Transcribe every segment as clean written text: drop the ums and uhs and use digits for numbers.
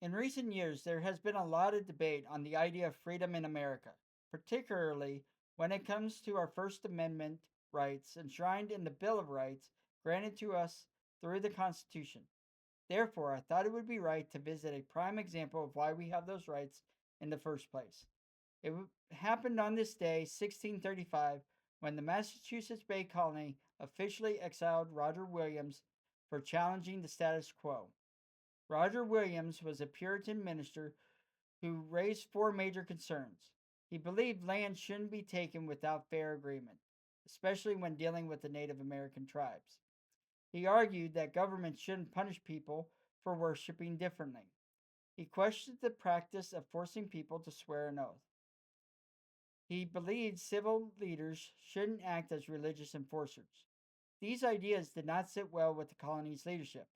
In recent years, there has been a lot of debate on the idea of freedom in America, particularly when it comes to our First Amendment rights enshrined in the Bill of Rights granted to us through the Constitution. Therefore, I thought it would be right to visit a prime example of why we have those rights in the first place. Happened on this day, 1635, when the Massachusetts Bay Colony officially exiled Roger Williams for challenging the status quo. Roger Williams was a Puritan minister who raised four major concerns. He believed land shouldn't be taken without fair agreement, especially when dealing with the Native American tribes. He argued that government shouldn't punish people for worshiping differently. He questioned the practice of forcing people to swear an oath. He believed civil leaders shouldn't act as religious enforcers. These ideas did not sit well with the colony's leadership.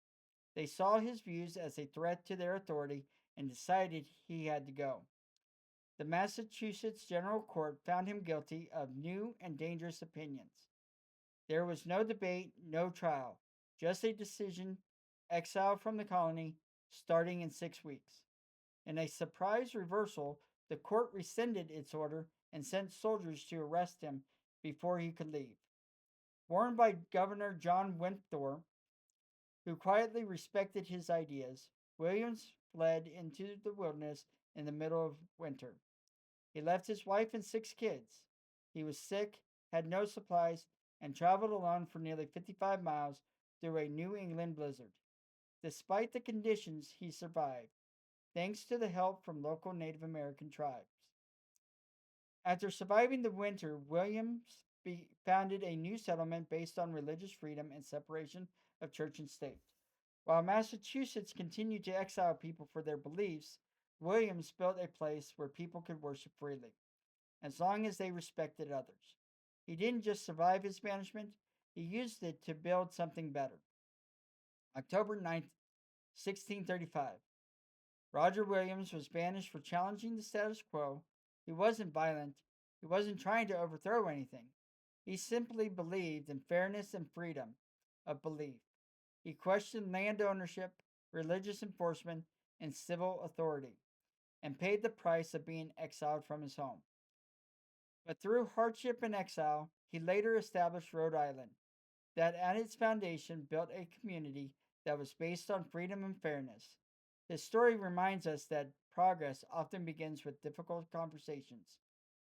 They saw his views as a threat to their authority and decided he had to go. The Massachusetts General Court found him guilty of new and dangerous opinions. There was no debate, no trial, just a decision, exile from the colony, starting in 6 weeks. In a surprise reversal, the court rescinded its order and sent soldiers to arrest him before he could leave. Warned by Governor John Winthrop, who quietly respected his ideas, Williams fled into the wilderness in the middle of winter. He left his wife and 6 kids. He was sick, had no supplies, and traveled alone for nearly 55 miles through a New England blizzard. Despite the conditions, he survived, thanks to the help from local Native American tribes. After surviving the winter, founded a new settlement based on religious freedom and separation of church and state. While Massachusetts continued to exile people for their beliefs, Williams built a place where people could worship freely, as long as they respected others. He didn't just survive his banishment, he used it to build something better. October 9th, 1635. Roger Williams was banished for challenging the status quo. He wasn't violent. He wasn't trying to overthrow anything. He simply believed in fairness and freedom of belief. He questioned land ownership, religious enforcement, and civil authority, and paid the price of being exiled from his home. But through hardship and exile, he later established Rhode Island, that at its foundation built a community that was based on freedom and fairness. His story reminds us that progress often begins with difficult conversations.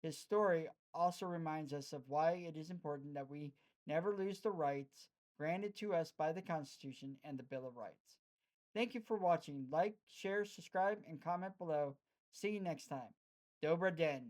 His story also reminds us of why it is important that we never lose the rights granted to us by the Constitution and the Bill of Rights. Thank you for watching. Like, share, subscribe, and comment below. See you next time. Dobra Den.